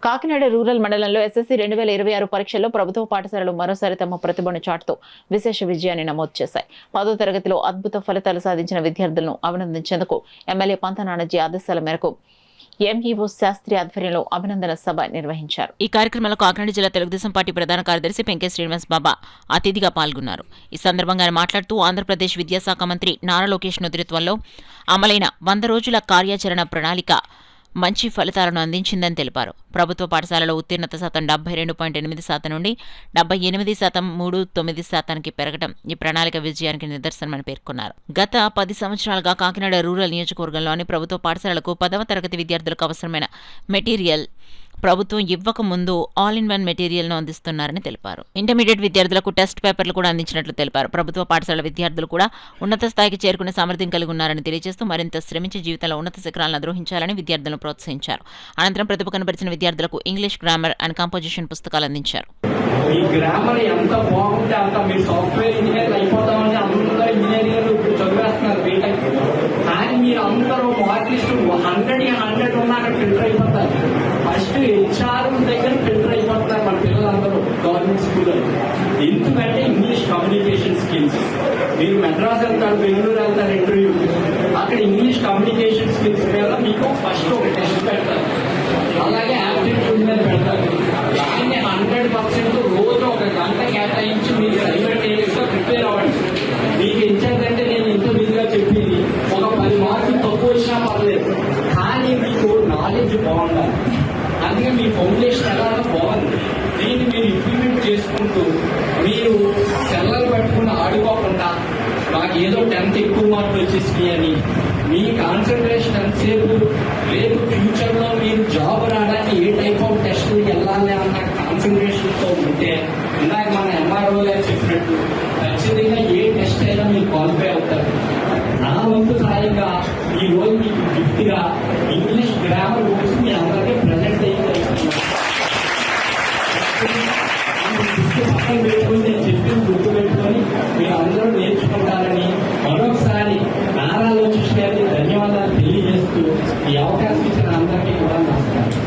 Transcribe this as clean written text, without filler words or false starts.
Kakinada rural మండలంలో SSC 2026 పరీక్షల్లో ప్రభుత్వ పాఠశాలలు మరోసారి తమ ప్రతిభను చాటుతూ విశేష విజయాన్ని నమోదు చేశాయి. 10వ తరగతిలో అద్భుత ఫలితాలు సాధించిన విద్యార్థులను అభినందించేందుకు ఎమ్మెల్యే పంత నానాజీ ఆదేశాల మేరకు ఎంఈఓ శాస్త్రి ఆధ్వర్యంలో అభినందన సభ నిర్వహించారు. ఈ కార్యక్రమంలో కాకినాడ జిల్లా తెలుగుదేశం పార్టీ ప్రధాన కార్యదర్శి పెంకే శ్రీనివాస్ బాబా అతిథిగా పాల్గొన్నారు. ఈ సందర్భంగా ఆయన మాట్లాడుతూ ఆంధ్రప్రదేశ్ విద్యాశాఖ మంత్రి నారా లోకేష్ నేతృత్వంలో అమలైన 100 రోజుల కార్యాచరణ ప్రణాళిక మంచి ఫలితాలను అందించిందని తెలిపారు. ప్రభుత్వ పాఠశాలలో ఉత్తీర్ణత శాతం 72.8% నుండి 78.39% పెరగడం ఈ ప్రణాళిక విజయానికి నిదర్శనమని పేర్కొన్నారు. గత 10 సంవత్సరాలుగా కాకినాడ రూరల్ నియోజకవర్గంలోని ప్రభుత్వ పాఠశాలలకు 10వ తరగతి విద్యార్థులకు అవసరమైన మెటీరియల్ ప్రభుత్వం ఇవ్వక ముందు ఆల్ ఇన్ వన్ మెటీరియల్ను అందిస్తున్నారని తెలిపారు. ఇంటర్మీడియట్ విద్యార్థులకు టెస్ట్ పేపర్లు కూడా అందించినట్లు తెలిపారు. ప్రభుత్వ పాఠశాల విద్యార్థులు కూడా ఉన్నత స్థాయికి చేరుకునే సామర్థ్యం కలిగి ఉన్నారని తెలియజేస్తూ మరింత శ్రమించి జీవితంలో ఉన్నత శిఖరాలను అధిరోహించాలని విద్యార్థులను ప్రోత్సహించారు. అనంతరం ప్రతిభ కనబరిచిన విద్యార్థులకు ఇంగ్లీష్ గ్రామర్ అండ్ కంపోజిషన్ పుస్తకాలు అందించారు. ఫస్ట్ హెచ్ఆర్ దగ్గర ఫిల్టర్ అయిపోతున్నారు మన పిల్లలందరూ గవర్నమెంట్ స్కూల్లో. ఎందుకంటే ఇంగ్లీష్ కమ్యూనికేషన్ స్కిల్స్. మీరు మెడ్రాస్ వెళ్తారు, బెంగళూరు వెళ్తారు ఇంటర్వ్యూ, అక్కడ ఇంగ్లీష్ కమ్యూనికేషన్ స్కిల్స్ మీద మీకు ఫస్ట్ ఒక టెస్ట్ పెడతారు, అలాగే యాప్టిట్యూడ్ మీద పెడతారు. దాన్ని 100% రోజు ఒక గంట కేటాయించి మీరు సైమల్టేనియస్గా ప్రిపేర్ అవ్వండి. మీకు ఇచ్చేదంటే నేను ఇంత మీదుగా చెప్పింది ఒక 10 మార్కులు తక్కువ వచ్చినా పర్లేదు, కానీ మీకు నాలెడ్జ్ బాగుండాలి. అందుకే మీ ఫౌండేషన్ ఎలా బాగుంది, దీన్ని మీరు ఇంప్లిమెంట్ చేసుకుంటూ మీరు సెల్లలు పట్టుకుని ఆడుకోకుండా నాకు ఏదో 10th ఎక్కువ మార్కులు వచ్చేసినాయి అని మీ కాన్సన్ట్రేషన్ ఎంతసేపు రేపు ఫ్యూచర్లో మీరు జాబ్ రావడానికి ఏ టైప్ ఆఫ్ టెస్టులు వెళ్ళాలి అన్న కాన్సన్ట్రేషన్తో ఉంటే ఇందాక మన ఎంఆర్ఓ గారు చెప్పినట్టు ఖచ్చితంగా ఏ టెస్ట్ అయినా మీరు క్వాలిఫై అవుతారు. నా వంతు సాయంగా ఈ రోజు మీకు గిఫ్ట్గా ఇంగ్లీష్ గ్రామర్ బుక్స్ మీ అందరికీ ప్రజెంట్ పక్కన పెట్టుకుని నేను చెప్పిన గుర్తు పెట్టుకొని మీరు అందరూ నేర్చుకుంటారని మరొకసారి నారా లోకేష్ గారికి ధన్యవాదాలు తెలియజేస్తూ ఈ అవకాశం ఇచ్చిన అందరికీ